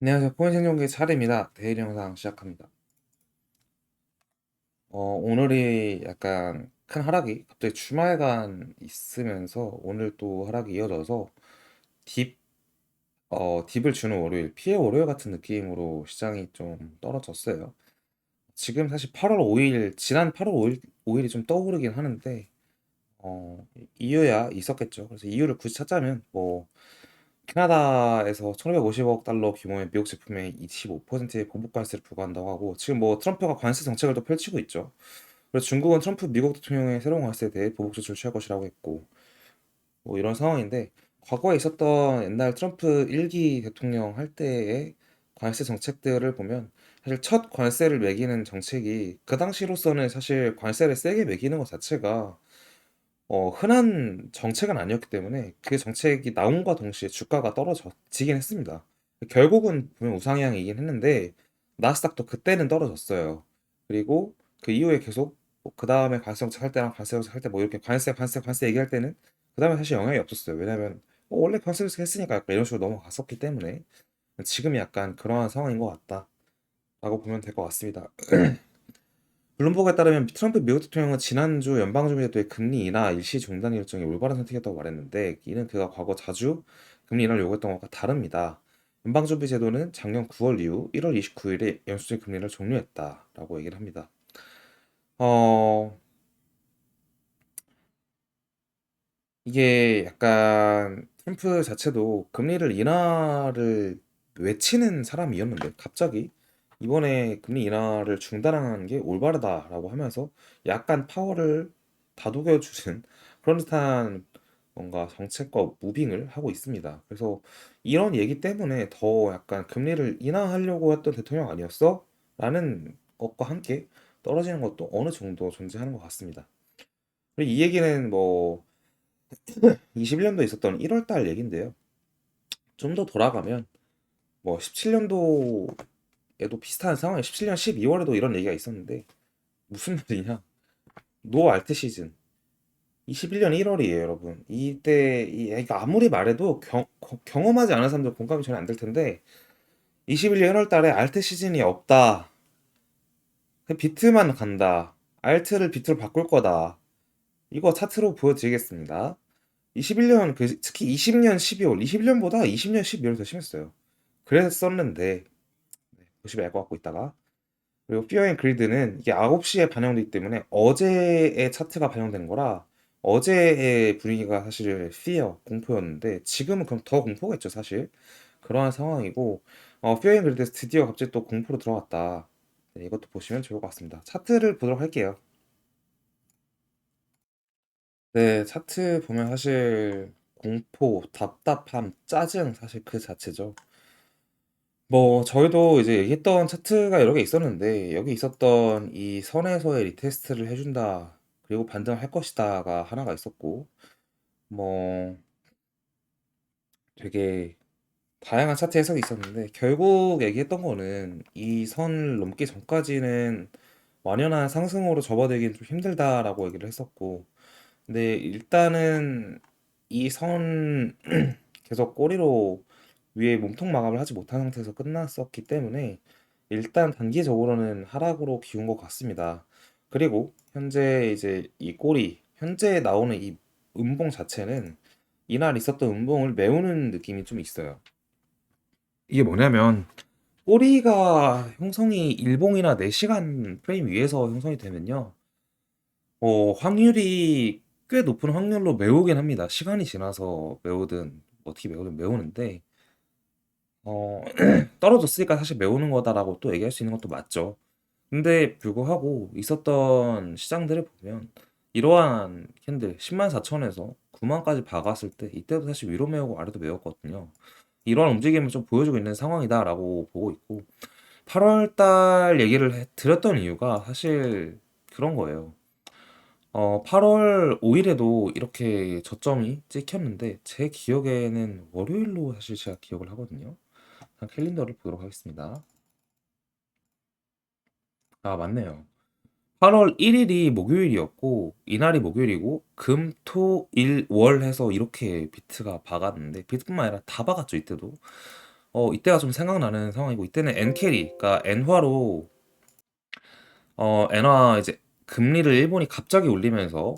안녕하세요. 코인 생존기 차례입니다. 데일리 영상 시작합니다. 오늘이 약간 큰 하락이 갑자기 주말간 있으면서 오늘 또 하락이 이어져서 딥, 딥을 주는 월요일, 피해 월요일 같은 느낌으로 시장이 좀 떨어졌어요. 지금 사실 8월 5일, 지난 8월 5일이 좀 떠오르긴 하는데, 이유야 있었겠죠. 그래서 이유를 굳이 찾자면, 캐나다에서 1,250억 달러 규모의 미국 제품에 25%의 보복 관세를 부과한다고 하고 지금 트럼프가 관세 정책을 또 펼치고 있죠. 그래서 중국은 트럼프 미국 대통령의 새로운 관세에 대해 보복 조치를 취할 것이라고 했고 이런 상황인데 과거에 있었던 옛날 트럼프 1기 대통령 할 때의 관세 정책들을 보면 사실 첫 관세를 매기는 정책이 그 당시로서는 사실 관세를 세게 매기는 것 자체가 흔한 정책은 아니었기 때문에 그 정책이 나옴과 동시에 주가가 떨어지긴 했습니다. 결국은 보면 우상향이긴 했는데 나스닥도 그때는 떨어졌어요. 그리고 그 이후에 계속 그 다음에 관세 정책 할 때랑 관세 정책 할 때 이렇게 관세 얘기할 때는 그 다음에 사실 영향이 없었어요. 왜냐면 원래 관세 정책 했으니까 약간 이런 식으로 넘어갔었기 때문에 지금이 약간 그러한 상황인 것 같다라고 보면 될 것 같습니다. 블룸버그에 따르면 트럼프 미국 대통령은 지난주 연방준비제도의 금리 인하 일시 중단 일정이 올바른 선택이었다고 말했는데 이는 그가 과거 자주 금리 인하를 요구했던 것과 다릅니다. 연방준비제도는 작년 9월 이후 1월 29일에 연수적 금리를 종료했다라고 얘기를 합니다. 어, 이게 약간 트럼프 자체도 금리를 인하를 외치는 사람이었는데 갑자기 이번에 금리 인하를 중단하는 게 올바르다라고 하면서 약간 파워를 다독여주는 그런 듯한 뭔가 정책과 무빙을 하고 있습니다. 그래서 이런 얘기 때문에 더 약간 금리를 인하하려고 했던 대통령 아니었어? 라는 것과 함께 떨어지는 것도 어느 정도 존재하는 것 같습니다. 그리고 이 얘기는 21년도에 있었던 1월 달 얘긴데요. 좀 더 돌아가면 17년도에도 비슷한 상황이 17년 12월에도 이런 얘기가 있었는데 무슨 말이냐? 노 알트 시즌 21년 1월이에요, 여러분. 이때 그러니까 아무리 말해도 경험하지 않은 사람들 공감이 전혀 안 될 텐데 21년 1월 달에 알트 시즌이 없다. 그냥 비트만 간다. 알트를 비트로 바꿀 거다. 이거 차트로 보여드리겠습니다. 21년 특히 20년 12월, 21년보다 20년 12월이 더 심했어요. 그랬었는데 보시면 알 것 같고 있다가 그리고 Fear and Greed는 이게 9시에 반영되기 때문에 어제의 차트가 반영되는 거라 어제의 분위기가 사실 Fear, 공포였는데 지금은 그럼 더 공포겠죠 사실. 그러한 상황이고 Fear and Greed에서 드디어 갑자기 또 공포로 들어갔다. 네, 이것도 보시면 좋을 것 같습니다. 차트를 보도록 할게요. 네, 차트 보면 사실 공포, 답답함, 짜증 사실 그 자체죠. 저희도 이제 얘기했던 차트가 여러 개 있었는데, 여기 있었던 이 선에서의 리테스트를 해준다, 그리고 반등할 것이다가 하나가 있었고, 뭐, 되게 다양한 차트 해석이 있었는데, 결국 얘기했던 거는 이 선을 넘기 전까지는 완연한 상승으로 접어들기는 좀 힘들다라고 얘기를 했었고, 근데 일단은 이 선 계속 꼬리로 위에 몸통 마감을 하지 못한 상태에서 끝났었기 때문에 일단 단기적으로는 하락으로 기운 것 같습니다. 그리고 현재 이제 이 꼬리, 현재 나오는 이 음봉 자체는 이날 있었던 음봉을 메우는 느낌이 좀 있어요. 이게 뭐냐면 꼬리가 형성이 일봉이나 4시간 프레임 위에서 형성이 되면요. 확률이 꽤 높은 확률로 메우긴 합니다. 시간이 지나서 메우든 어떻게 메우든 메우는데 떨어졌으니까 사실 메우는 거다라고 또 얘기할 수 있는 것도 맞죠. 근데 불구하고 있었던 시장들을 보면 이러한 캔들 10만 4천에서 9만까지 박았을 때 이때도 사실 위로 메우고 아래도 메웠거든요. 이러한 움직임을 좀 보여주고 있는 상황이다라고 보고 있고 8월 달 얘기를 드렸던 이유가 사실 그런 거예요. 8월 5일에도 이렇게 저점이 찍혔는데 제 기억에는 월요일로 사실 제가 기억을 하거든요. 캘린더를 보도록 하겠습니다. 아, 맞네요. 8월 1일이 목요일이었고 이날이 목요일이고 금, 토, 일, 월 해서 이렇게 비트가 박았는데 비트뿐만 아니라 다 박았죠 이때도. 이때가 좀 생각나는 상황이고, 이때는 엔캐리, 그러니까 엔화로 엔화 이제 금리를 일본이 갑자기 올리면서,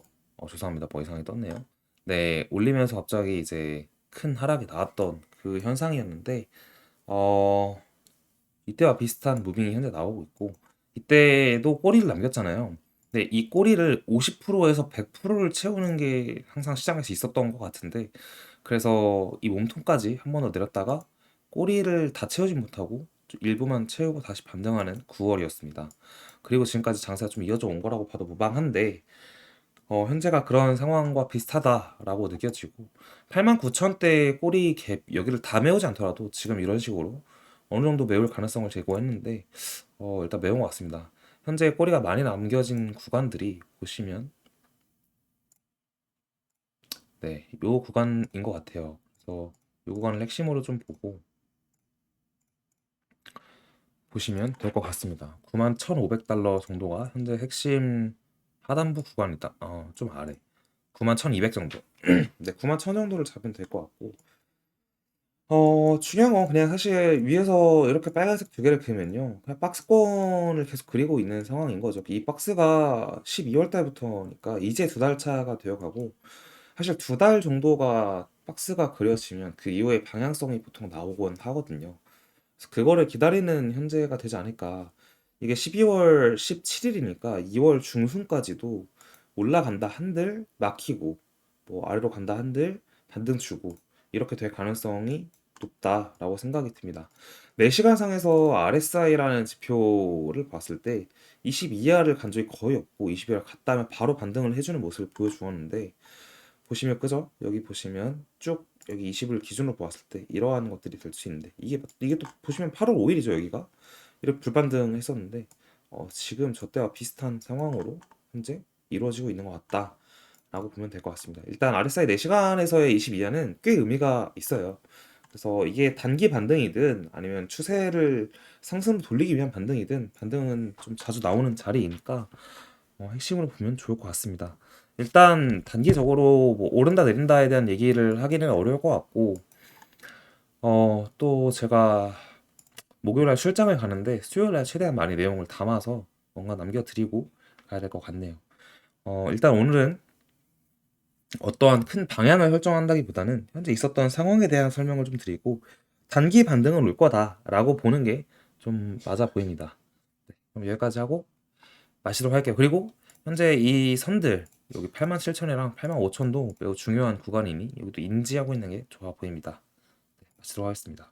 죄송합니다. 뭐 이상하게 떴네요. 네, 올리면서 갑자기 이제 큰 하락이 나왔던 그 현상이었는데, 어, 이때와 비슷한 무빙이 현재 나오고 있고, 이때도 꼬리를 남겼잖아요. 근데 이 꼬리를 50%에서 100%를 채우는 게 항상 시장에서 있었던 것 같은데, 그래서 이 몸통까지 한 번 더 내렸다가 꼬리를 다 채우지 못하고 일부만 채우고 다시 반등하는 9월이었습니다. 그리고 지금까지 장세가 좀 이어져 온 거라고 봐도 무방한데, 현재가 그런 상황과 비슷하다라고 느껴지고, 89,000대 꼬리 갭 여기를 다 메우지 않더라도 지금 이런 식으로 어느 정도 메울 가능성을 제고했는데, 일단 메운 것 같습니다. 현재 꼬리가 많이 남겨진 구간들이 보시면, 네, 요 구간인 것 같아요. 그래서 요 구간을 핵심으로 좀 보고 보시면 될 것 같습니다. 91,500달러 정도가 현재 핵심 하단부 구간이다. 좀 아래. 91,200 정도. 네, 91,000 정도를 잡으면 될 것 같고. 중요한 건 그냥 사실 위에서 이렇게 빨간색 두 개를 그리면요. 그냥 박스권을 계속 그리고 있는 상황인 거죠. 이 박스가 12월 달부터니까 이제 두 달 차가 되어 가고, 사실 두 달 정도가 박스가 그려지면 그 이후에 방향성이 보통 나오곤 하거든요. 그래서 그거를 기다리는 현재가 되지 않을까. 이게 12월 17일이니까 2월 중순까지도 올라간다 한들 막히고, 뭐 아래로 간다 한들 반등 주고, 이렇게 될 가능성이 높다라고 생각이 듭니다. 4시간상에서 RSI라는 지표를 봤을 때 20 이하를 간 적이 거의 없고, 20 이하를 갔다면 바로 반등을 해주는 모습을 보여주었는데, 보시면 그죠? 여기 보시면 쭉 여기 20을 기준으로 보았을 때 이러한 것들이 될 수 있는데, 이게 또 보시면 8월 5일이죠. 여기가 이렇게 불반등했었는데, 지금 저 때와 비슷한 상황으로 현재 이루어지고 있는 것 같다라고 보면 될 것 같습니다. 일단 RSI 4시간에서의 20 이하는 꽤 의미가 있어요. 그래서 이게 단기 반등이든 아니면 추세를 상승으로 돌리기 위한 반등이든, 반등은 좀 자주 나오는 자리이니까 핵심으로 보면 좋을 것 같습니다. 일단 단기적으로 뭐 오른다 내린다에 대한 얘기를 하기는 어려울 것 같고, 또 제가 목요일날 출장을 가는데 수요일날 최대한 많이 내용을 담아서 뭔가 남겨드리고 가야 될 것 같네요. 일단 오늘은 어떠한 큰 방향을 설정한다기보다는 현재 있었던 상황에 대한 설명을 좀 드리고, 단기 반등은 올 거다라고 보는 게 좀 맞아 보입니다. 네, 그럼 여기까지 하고 마치도록 할게요. 그리고 현재 이 선들 여기 87,000이랑 85,000도 매우 중요한 구간이니 여기도 인지하고 있는 게 좋아 보입니다. 네, 마치도록 하겠습니다.